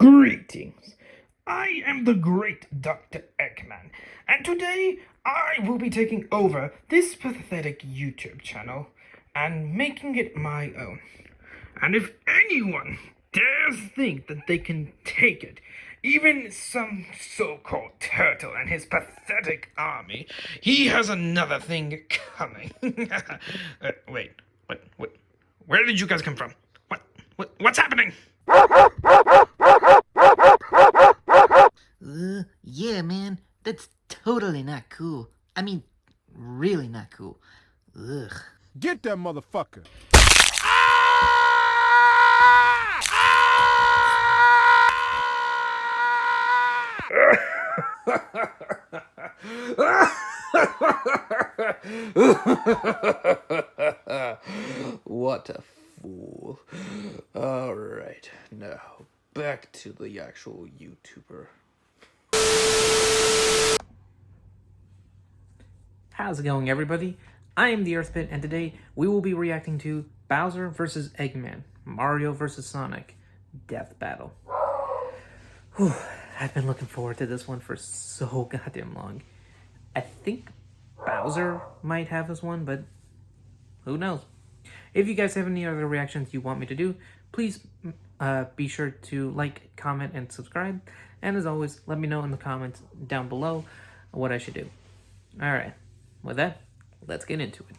Greetings. I am the great Dr. Eggman, and today I will be taking over this pathetic YouTube channel and making it my own. And if anyone dares think that they can take it, even some so-called turtle and his pathetic army, he has another thing coming. Wait, what? Where did you guys come from? What's happening? Yeah, man, that's totally not cool. I mean, really not cool. Ugh. Get that motherfucker. What a fool. Alright, now back to the actual YouTuber. How's it going, everybody? I am the Earthpit, and today we will be reacting to Bowser vs. Eggman, Mario vs. Sonic, Death Battle. Whew, I've been looking forward to this one for so goddamn long. I think Bowser might have this one, but who knows? If you guys have any other reactions you want me to do, please be sure to like, comment, and subscribe. And as always, let me know in the comments down below what I should do. Alright, with that, let's get into it.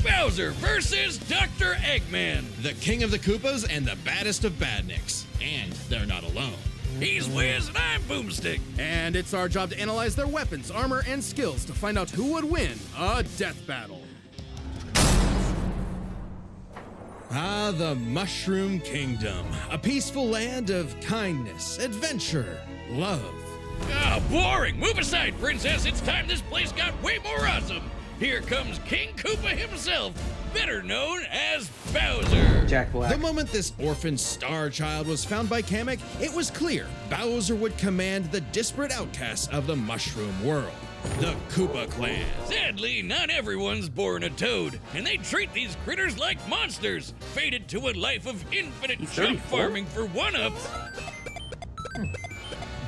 Bowser versus Dr. Eggman, the king of the Koopas and the baddest of badniks. And they're not alone. He's Wiz and I'm Boomstick. And it's our job to analyze their weapons, armor, and skills to find out who would win a death battle. Ah, the Mushroom Kingdom. A peaceful land of kindness, adventure, love. Ah, boring! Move aside, princess. It's time this place got way more awesome. Here comes King Koopa himself, better known as Bowser. Jack Black. The moment this orphan star child was found by Kamek, it was clear Bowser would command the disparate outcasts of the Mushroom world, the Koopa clan. Sadly, not everyone's born a toad, and they treat these critters like monsters, fated to a life of infinite jump farming for one-ups.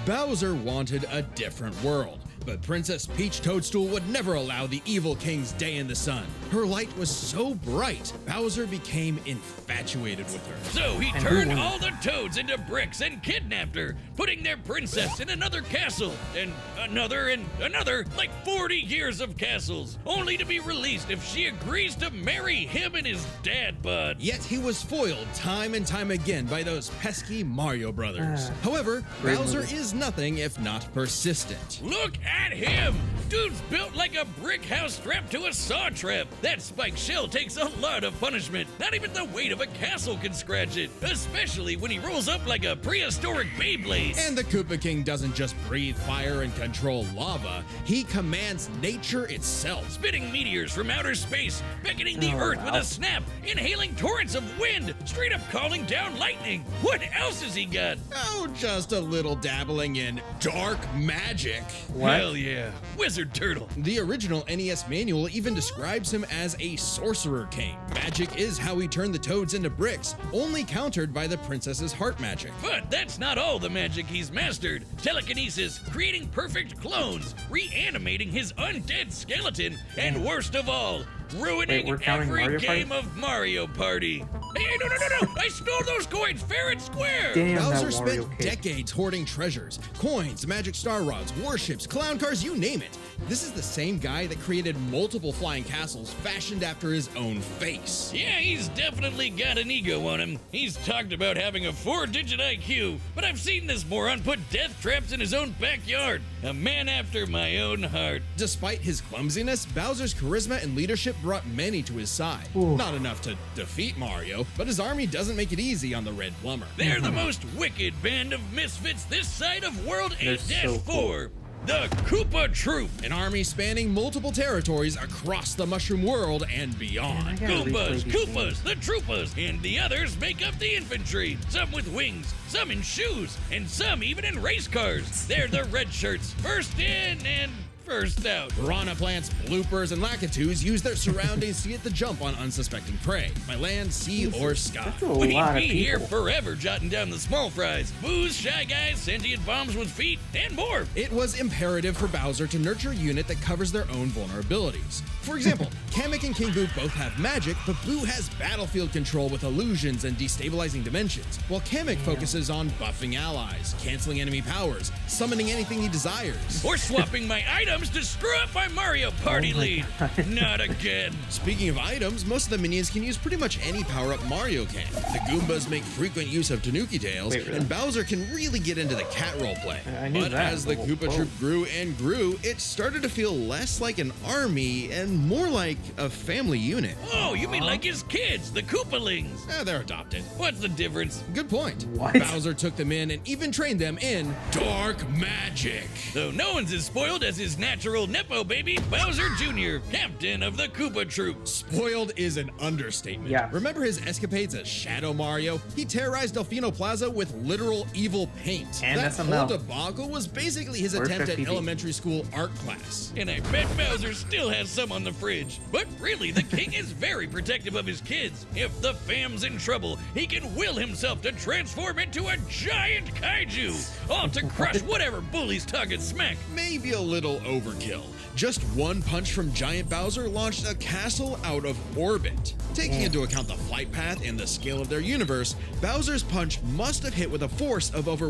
Bowser wanted a different world, but Princess Peach Toadstool would never allow the evil king's day in the sun. Her light was so bright, Bowser became infatuated with her. So he turned all the toads into bricks and kidnapped her, putting their princess in another castle, and another, like 40 years of castles, only to be released if she agrees to marry him and his dad bod. Yet he was foiled time and time again by those pesky Mario brothers. However, Bowser is nothing if not persistent. Look at him! Dude's built like a brick house strapped to a saw trap. That spiked shell takes a lot of punishment. Not even the weight of a castle can scratch it, especially when he rolls up like a prehistoric Beyblade. And the Koopa King doesn't just breathe fire and control lava, he commands nature itself, spitting meteors from outer space, beckoning the earth with a snap, inhaling torrents of wind, straight up calling down lightning. What else has he got? Oh, just a little dabbling in dark magic. What? Hell yeah, Wizard Turtle. The original NES manual even describes him as a sorcerer king. Magic is how he turned the toads into bricks, only countered by the princess's heart magic. But that's not all the magic he's mastered. Telekinesis, creating perfect clones, reanimating his undead skeleton, and worst of all, ruining every game of Mario Party. Hey, no! I stole those coins fair and square! Damn, Bowser that Mario spent kid. decades hoarding treasures, coins, magic star rods, warships, clown cars, you name it. This is the same guy that created multiple flying castles fashioned after his own face. Yeah, he's definitely got an ego on him. He's talked about having a 4-digit IQ, but I've seen this moron put death traps in his own backyard. A man after my own heart. Despite his clumsiness, Bowser's charisma and leadership brought many to his side. Not enough to defeat Mario, but his army doesn't make it easy on the Red Plumber. They're the most wicked band of misfits this side of World 8-4. the Koopa Troop. An army spanning multiple territories across the mushroom world and beyond. Man, I gotta replay Goombas, these Koopas, games. the Troopas, and the others make up the infantry. Some with wings, some in shoes, and some even in race cars. They're the red shirts, first in and first out. Piranha plants, bloopers, and lakitus use their surroundings to get the jump on unsuspecting prey, by land, sea, or sky. That's a We'd lot of be here people. forever jotting down the small fries. Booze, shy guys, sentient bombs with feet, and more. It was imperative for Bowser to nurture a unit that covers their own vulnerabilities. For example, Kamek and King Boo both have magic, but Boo has battlefield control with illusions and destabilizing dimensions, while Kamek focuses on buffing allies, canceling enemy powers, summoning anything he desires. Or swapping my items to screw up my Mario Party lead. Not again. Speaking of items, most of the minions can use pretty much any power-up Mario can. The Goombas make frequent use of Tanuki tails, Wait, really? and Bowser can really get into the cat roleplay. I knew But that. as the Whoa, Koopa whoa. Troop grew and grew, it started to feel less like an army and more like a family unit. Oh, you mean like his kids, the Koopalings? They're adopted. What's the difference? Good point. What? Bowser took them in and even trained them in dark magic. Though no one's as spoiled as his natural Nepo baby, Bowser Jr., captain of the Koopa Troop. Spoiled is an understatement. Yeah. Remember his escapades as Shadow Mario? He terrorized Delfino Plaza with literal evil paint. And that SML. whole debacle was basically his Where's attempt at 50? elementary school art class. And I bet Bowser still has some on the fridge. But really, the king is very protective of his kids. If the fam's in trouble, he can will himself to transform into a giant kaiju, all to crush whatever bully's talking smack. Maybe a little overkill. Just one punch from Giant Bowser launched a castle out of orbit. Taking into account the flight path and the scale of their universe, Bowser's punch must have hit with a force of over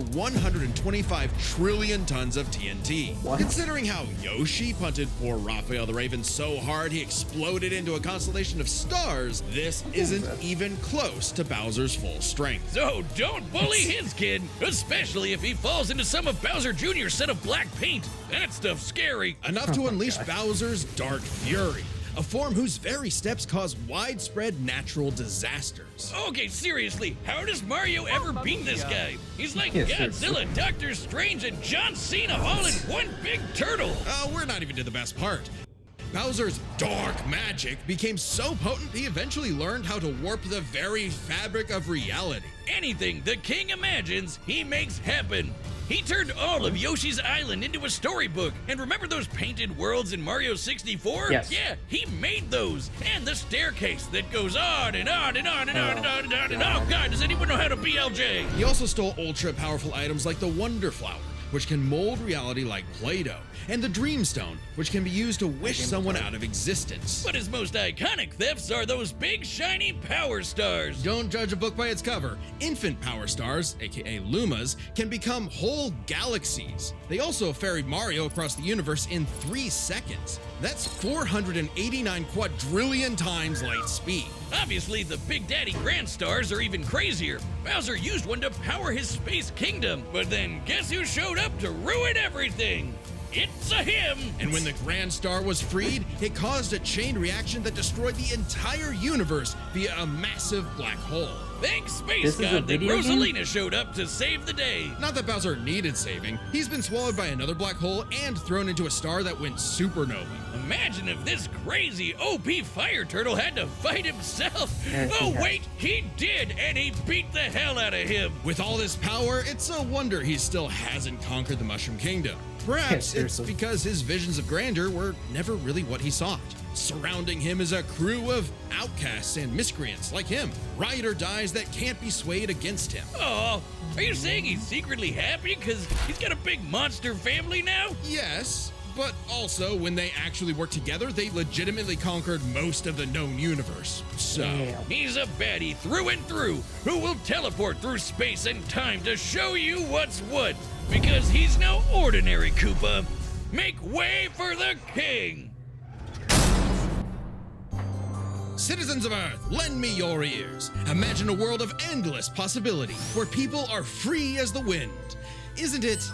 125 trillion tons of TNT. What? Considering how Yoshi punted poor Raphael the Raven so hard he exploded into a constellation of stars, this isn't even close to Bowser's full strength. So don't bully his kid, especially if he falls into some of Bowser Jr.'s set of black paint. That stuff's scary. Enough to unleash Bowser's Dark Fury, a form whose very steps cause widespread natural disasters. Okay, seriously, how does Mario ever beat this guy? He's like Yeah, Godzilla, Doctor Strange, and John Cena all in one big turtle. We're not even to the best part. Bowser's dark magic became so potent he eventually learned how to warp the very fabric of reality. Anything the king imagines, he makes happen. He turned all of Yoshi's Island into a storybook. And remember those painted worlds in Mario 64? Yes. Yeah, he made those. And the staircase that goes on and on and on and on and on and on and on. Oh God, does anyone know how to BLJ? He also stole ultra-powerful items like the Wonder Flower, which can mold reality like Play-Doh, and the Dream Stone, which can be used to wish someone out of existence. But his most iconic thefts are those big shiny power stars. Don't judge a book by its cover. Infant power stars, aka Lumas, can become whole galaxies. They also ferried Mario across the universe in 3 seconds. That's 489 quadrillion times light speed. Obviously, the Big Daddy Grand Stars are even crazier. Bowser used one to power his space kingdom, but then guess who showed up to ruin everything? It's a him! And when the Grand Star was freed, it caused a chain reaction that destroyed the entire universe via a massive black hole. Thanks, Space This is a God, that video game? Rosalina showed up to save the day. Not that Bowser needed saving. He's been swallowed by another black hole and thrown into a star that went supernova. Imagine if this crazy OP fire turtle had to fight himself. Yeah, Oh, yeah. wait, he did, and he beat the hell out of him. With all this power, it's a wonder he still hasn't conquered the Mushroom Kingdom. Perhaps it's seriously. because his visions of grandeur were never really what he sought. Surrounding him is a crew of outcasts and miscreants like him, ride or dies that can't be swayed against him. Oh, are you saying he's secretly happy because he's got a big monster family now? Yes, but also when they actually worked together, they legitimately conquered most of the known universe. So, Damn. He's a baddie through and through who will teleport through space and time to show you what's what. Because he's no ordinary Koopa. Make way for the king! citizens of Earth, lend me your ears. Imagine a world of endless possibility where people are free as the wind. Isn't it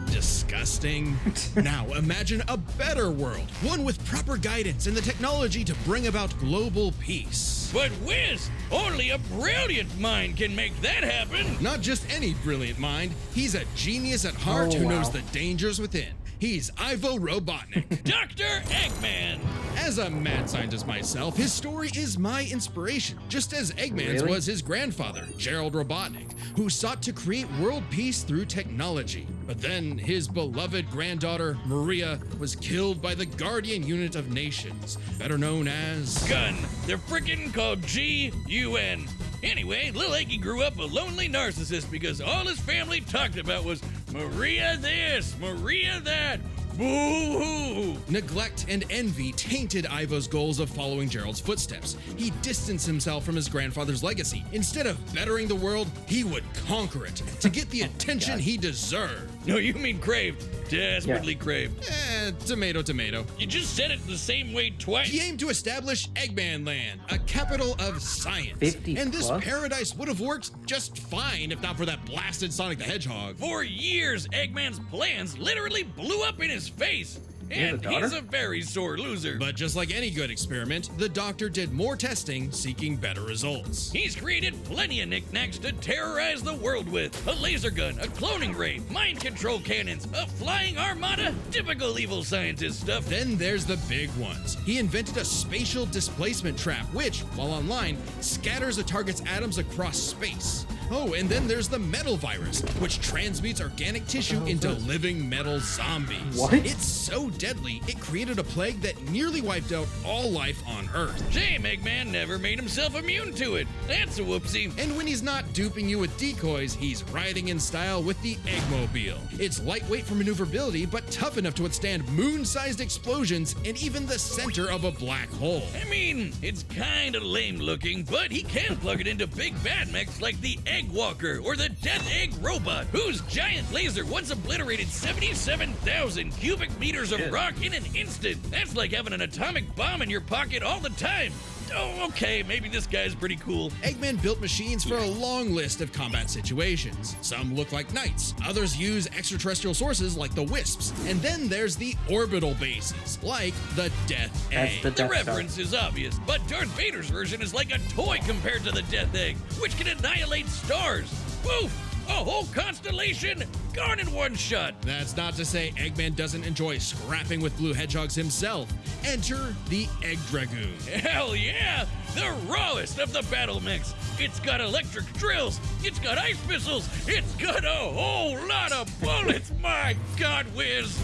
disgusting? Now imagine a better world, one with proper guidance and the technology to bring about global peace. But Wiz, only a brilliant mind can make that happen. Not just any brilliant mind, he's a genius at heart Oh, who wow. knows the dangers within. He's Ivo Robotnik. Dr. Eggman! As a mad scientist myself, his story is my inspiration, just as Eggman's Really? was his grandfather, Gerald Robotnik, who sought to create world peace through technology. But then his beloved granddaughter, Maria, was killed by the Guardian Unit of Nations, better known as... Gun. They're frickin' called G-U-N. Anyway, Lil Eggy grew up a lonely narcissist because all his family talked about was Maria this, Maria that. Boo-hoo! Neglect and envy tainted Ivo's goals of following Gerald's footsteps. He distanced himself from his grandfather's legacy. Instead of bettering the world, he would conquer it to get the attention he deserved. No, you mean craved. Desperately craved. Tomato, tomato. You just said it the same way twice. He aimed to establish Eggman Land, a capital of science. 50 and this plus? paradise would have worked just fine if not for that blasted Sonic the Hedgehog. For years, Eggman's plans literally blew up in his face. And daughter? he's a very sore loser. But just like any good experiment, the doctor did more testing, seeking better results. He's created plenty of knickknacks to terrorize the world with. A laser gun, a cloning ray, mind control cannons, a flying armada, typical evil scientist stuff. Then there's the big ones. He invented a spatial displacement trap, which, while online, scatters a target's atoms across space. Oh, and then there's the metal virus, which transmutes organic tissue into living metal zombies. What? It's so deadly, it created a plague that nearly wiped out all life on Earth. Shame Eggman never made himself immune to it. That's a whoopsie. And when he's not duping you with decoys, he's riding in style with the Eggmobile. It's lightweight for maneuverability, but tough enough to withstand moon-sized explosions and even the center of a black hole. I mean, it's kinda lame looking, but he can plug it into big bad mechs like the Egg Walker or the Death Egg Robot, whose giant laser once obliterated 77,000 cubic meters of rock in an instant. That's like having an atomic bomb in your pocket all the time. Oh, okay, maybe this guy's pretty cool. Eggman built machines for a long list of combat situations. Some look like knights, others use extraterrestrial sources like the Wisps, and then there's the orbital bases, like the Death That's Egg. the The Death Star. reference is obvious, but Darth Vader's version is like a toy compared to the Death Egg, which can annihilate stars. Woof! A whole constellation gone in one shot. That's not to say Eggman doesn't enjoy scrapping with blue hedgehogs himself. Enter the Egg Dragoon. Hell yeah! The rawest of the battle mechs. It's got electric drills. It's got ice missiles. It's got a whole lot of bullets. My God, Wiz.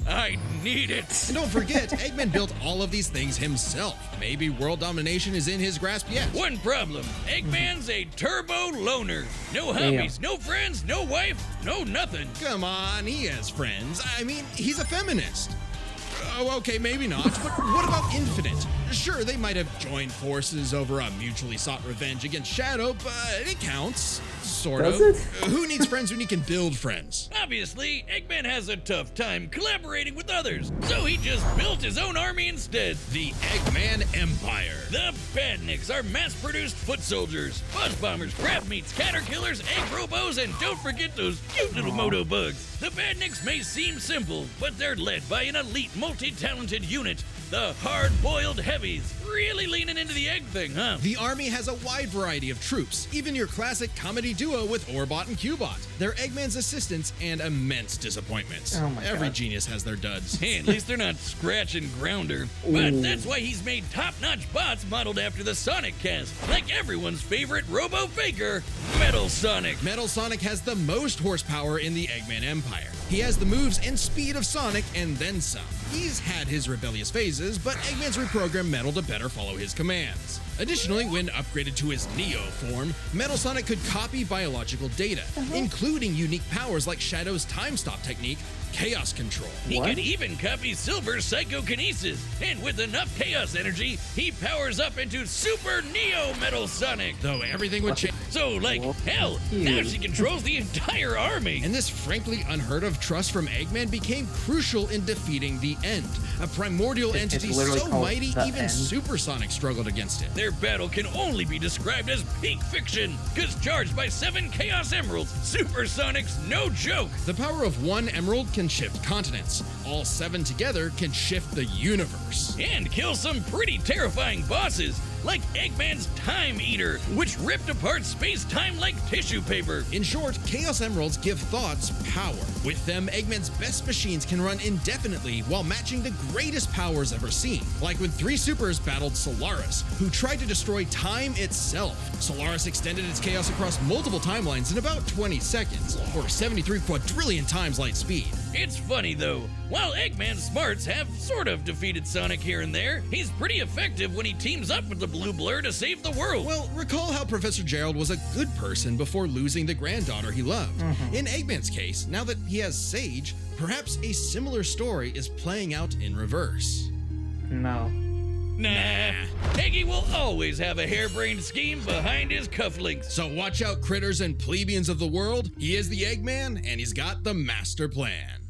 I need it. And don't forget, Eggman built all of these things himself. Maybe world domination is in his grasp yet. One problem. Eggman's a turbo loner. No hobbies, no friends, no wife, no nothing. Come on, he has friends. I mean, he's a feminist. Oh, okay, maybe not. But what about Infinite? Sure, they might have joined forces over a mutually sought revenge against Shadow, but it counts. Sort Does of. it? Who needs friends when you can build friends? Obviously, Eggman has a tough time collaborating with others, so he just built his own army instead. The Eggman Empire. The Badniks are mass-produced foot soldiers, buzz bombers, crab meats, caterkillers, egg robos, and don't forget those cute little moto bugs. The Badniks may seem simple, but they're led by an elite, multi-talented unit, the hard-boiled heavies. Really leaning into the egg thing, huh? The army has a wide variety of troops, even your classic comedy duo with Orbot and Cubot. They're Eggman's assistants and immense disappointments. Oh my Every God. genius has their duds. Hey, at least they're not Scratch and Grounder. But that's why he's made top-notch bots modeled after the Sonic cast, like everyone's favorite robo-faker, Metal Sonic. Metal Sonic has the most horsepower in the Eggman Empire. He has the moves and speed of Sonic and then some. He's had his rebellious phases, but Eggman's reprogrammed Metal to better follow his commands. Additionally, when upgraded to his Neo form, Metal Sonic could copy biological data, including unique powers like Shadow's time stop technique, Chaos Control. He What? could even copy Silver's psychokinesis, and with enough chaos energy, he powers up into Super Neo Metal Sonic. Though everything would change. So, like, hell, now she controls the entire army. And this frankly unheard of trust from Eggman became crucial in defeating the End, a primordial It's entity literally so called mighty The even End. Supersonic struggled against it. Their battle can only be described as peak fiction, because charged by 7 Chaos Emeralds, Supersonic's no joke. The power of one emerald can shift continents. All 7 together can shift the universe. And kill some pretty terrifying bosses. like Eggman's Time Eater, which ripped apart space-time like tissue paper. In short, Chaos Emeralds give thoughts power. With them, Eggman's best machines can run indefinitely while matching the greatest powers ever seen. Like when 3 supers battled Solaris, who tried to destroy time itself. Solaris extended its chaos across multiple timelines in about 20 seconds, or 73 quadrillion times light speed. It's funny though, while Eggman's smarts have sort of defeated Sonic here and there, he's pretty effective when he teams up with the Blue Blur to save the world. Well, recall how Professor Gerald was a good person before losing the granddaughter he loved. In Eggman's case, now that he has Sage, perhaps a similar story is playing out in reverse. No. Nah, Eggy will always have a harebrained scheme behind his cufflinks. So watch out, critters and plebeians of the world. He is the Eggman, and he's got the master plan.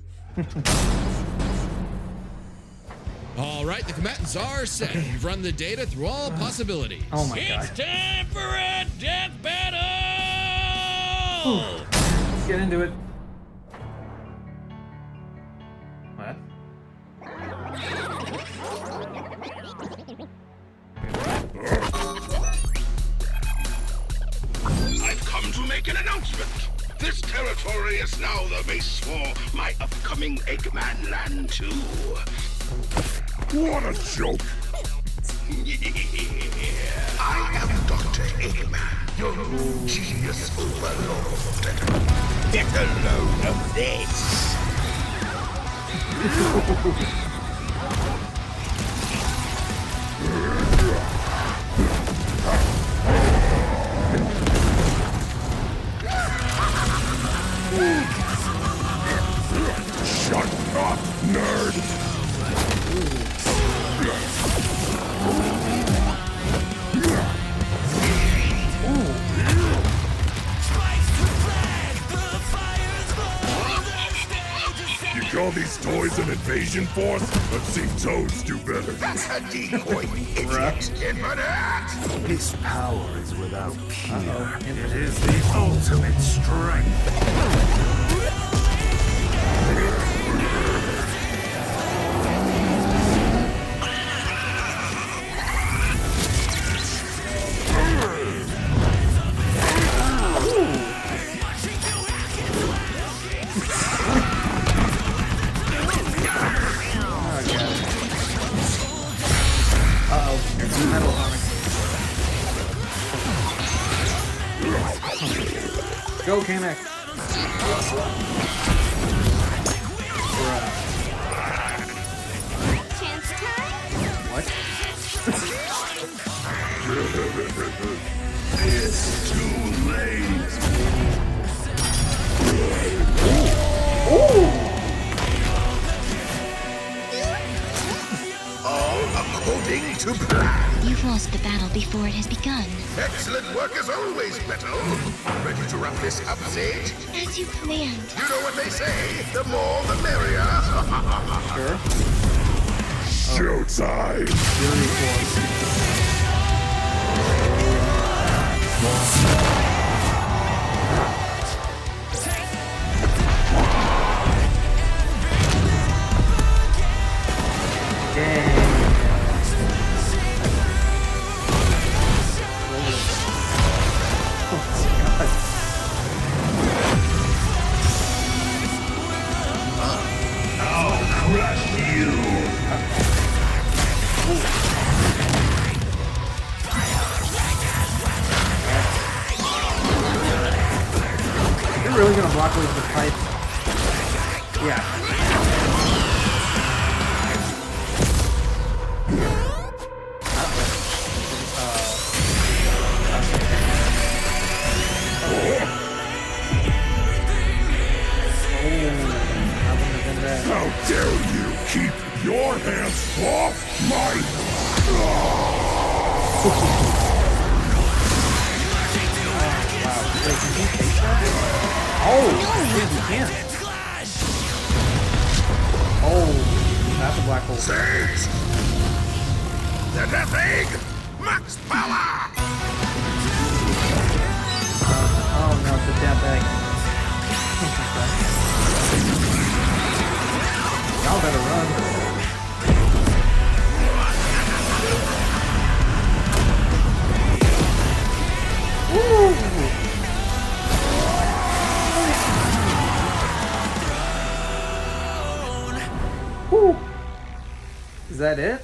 All right, the combatants are set. We've run the data through all possibilities. Oh my It's god. time for a death battle! Let's get into it. What? I've come to make an announcement. This territory is now the base for my upcoming Eggman Land 2. What a joke! I am Dr. Eggman, your new genius overlord. Get a load of this! Shut up, nerd! You call these toys an invasion force? I've seen Toads do better. That's a decoy, idiot! Infinite! This power is without peer. It is the ultimate strength. Metal Sonic. Go, Kamek. Chance time? What? It's too late. All according to plan. You've lost the battle before it has begun. Excellent work as always, Beto. Ready to wrap this up, Sage? As you command. You know what they say, the more the merrier. Showtime! You're really gonna block with the pipe? Yeah. How dare you keep your hands off my... Oh, shit, you can't. Oh, that's a black hole. Sage! The Death Egg! Max power! Oh no, it's a death egg. Y'all better run. that it?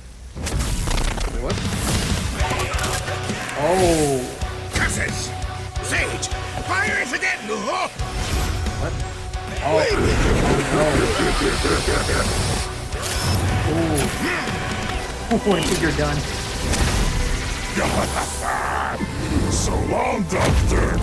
What? Oh. Curses! Sage! Fire it again! Oh. What? Oh. Oh, I think you're done. So long, Doctor!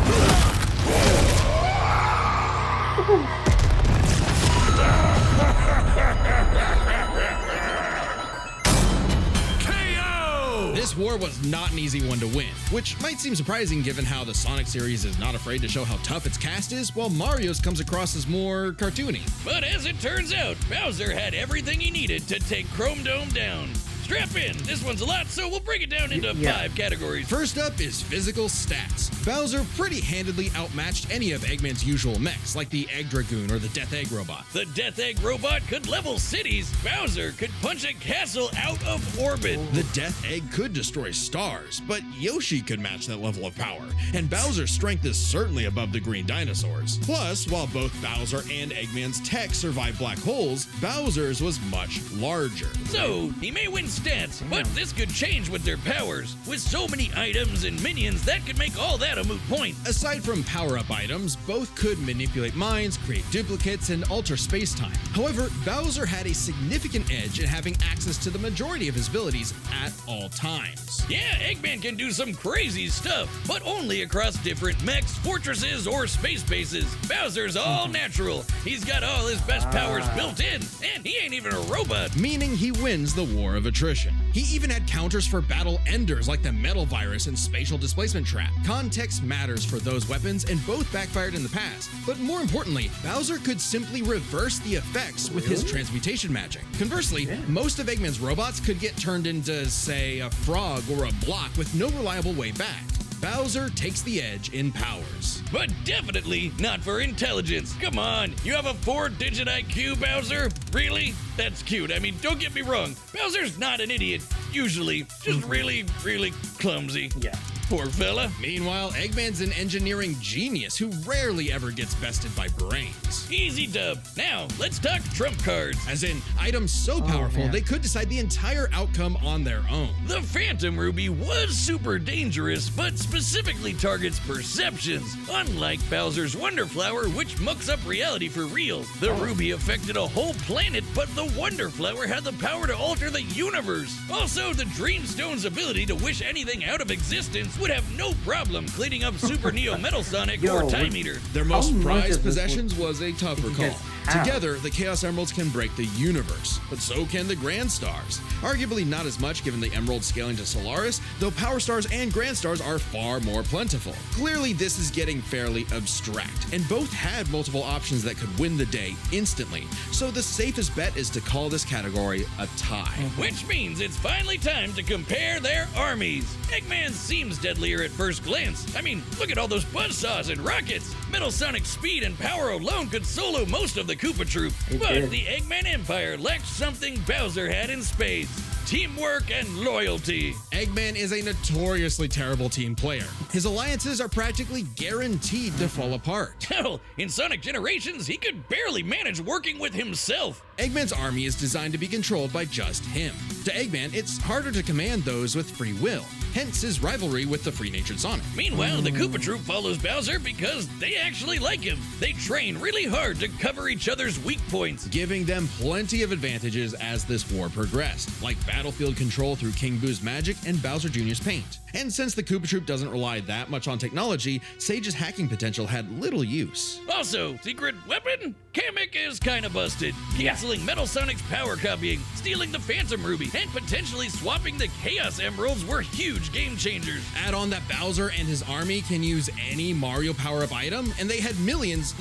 KO! This war was not an easy one to win, which might seem surprising given how the Sonic series is not afraid to show how tough its cast is, while Mario's comes across as more cartoony. But as it turns out, Bowser had everything he needed to take Chrome Dome down. Strap in. This one's a lot, so we'll break it down into 5 categories. First up is physical stats. Bowser pretty handedly outmatched any of Eggman's usual mechs, like the Egg Dragoon or the Death Egg Robot. The Death Egg Robot could level cities. Bowser could punch a castle out of orbit. The Death Egg could destroy stars, but Yoshi could match that level of power, and Bowser's strength is certainly above the green dinosaurs. Plus, while both Bowser and Eggman's tech survived black holes, Bowser's was much larger. So, he may win stats, but this could change with their powers. With so many items and minions, that could make all that a moot point. Aside from power-up items, both could manipulate minds, create duplicates, and alter space-time. However, Bowser had a significant edge in having access to the majority of his abilities at all times. Yeah, Eggman can do some crazy stuff, but only across different mechs, fortresses, or space bases. Bowser's all natural. He's got all his best powers built in, and he ain't even a robot. Meaning he wins the war of attrition. He even had counters for battle enders like the Metal Virus and Spatial Displacement Trap. Context matters for those weapons, and both backfired in the past. But more importantly, Bowser could simply reverse the effects with his transmutation magic. Conversely, most of Eggman's robots could get turned into, say, a frog or a block with no reliable way back. Bowser takes the edge in powers. But definitely not for intelligence. Come on, you have a 4-digit IQ, Bowser? Really? That's cute. I mean, don't get me wrong. Bowser's not an idiot, usually. Just really, really clumsy. Yeah. Poor fella. Meanwhile, Eggman's an engineering genius who rarely ever gets bested by brains. Easy dub. Now, let's talk trump cards. As in, items so powerful they could decide the entire outcome on their own. The Phantom Ruby was super dangerous, but specifically targets perceptions. Unlike Bowser's Wonder Flower, which mucks up reality for real. The Ruby affected a whole planet, but the Wonder Flower had the power to alter the universe. Also, the Dreamstone's ability to wish anything out of existence would have no problem cleaning up Super Neo Metal Sonic or Time Eater. Their most much of prized this possessions was a tougher call. Together, the Chaos Emeralds can break the universe, but so can the Grand Stars. Arguably not as much given the Emerald scaling to Solaris, though Power Stars and Grand Stars are far more plentiful. Clearly, this is getting fairly abstract, and both had multiple options that could win the day instantly, so the safest bet is to call this category a tie. Which means it's finally time to compare their armies. Eggman seems deadlier at first glance. I mean, look at all those buzzsaws and rockets. Metal Sonic's speed and power alone could solo most of the Koopa Troop. But the Eggman Empire lacked something Bowser had in spades: teamwork and loyalty. Eggman is a notoriously terrible team player. His alliances are practically guaranteed to fall apart. Hell, in Sonic Generations, he could barely manage working with himself. Eggman's army is designed to be controlled by just him. To Eggman, it's harder to command those with free will, hence his rivalry with the free-natured Sonic. Meanwhile, the Koopa Troop follows Bowser because they actually like him. They train really hard to cover each other's weak points, Giving them plenty of advantages as this war progressed, like battlefield control through King Boo's magic and Bowser Jr.'s paint. And since the Koopa Troop doesn't rely that much on technology, Sage's hacking potential had little use. Also, secret weapon? Kamek is kinda busted, canceling Metal Sonic's power copying, stealing the Phantom Ruby, and potentially swapping the Chaos Emeralds were huge game changers. Add on that Bowser and his army can use any Mario power-up item, and they had billions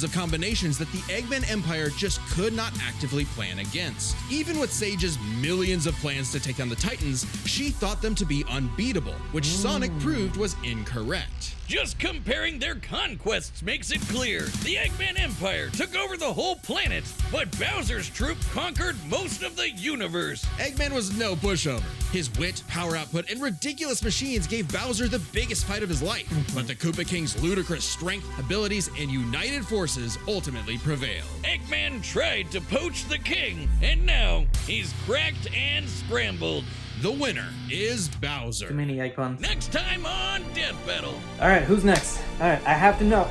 of combinations that the Eggman Empire just could not actively plan against. Even with Sage's millions of plans to take down the Titans, she thought them to be unbeatable, which Sonic proved was incorrect. Just comparing their conquests makes it clear. The Eggman Empire took over the whole planet, but Bowser's troop conquered most of the universe. Eggman was no pushover. His wit, power output, and ridiculous machines gave Bowser the biggest fight of his life. But the Koopa King's ludicrous strength, abilities, and united united forces ultimately prevail. Eggman tried to poach the king, and now he's cracked and scrambled. The winner is Too Bowser. many egg puns. Next time on Death Battle. All right, who's next? All right, I have to know.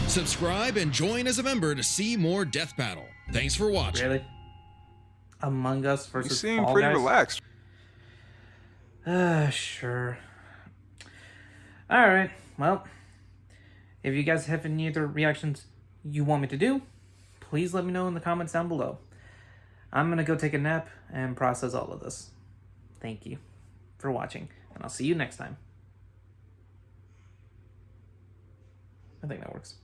Subscribe and join as a member to see more Death Battle. Thanks for watching. Really? Among Us You versus seem Fall pretty Guys? relaxed. Sure. All right. Well, if you guys have any other reactions you want me to do, please let me know in the comments down below. I'm gonna go take a nap and process all of this. Thank you for watching, and I'll see you next time. I think that works.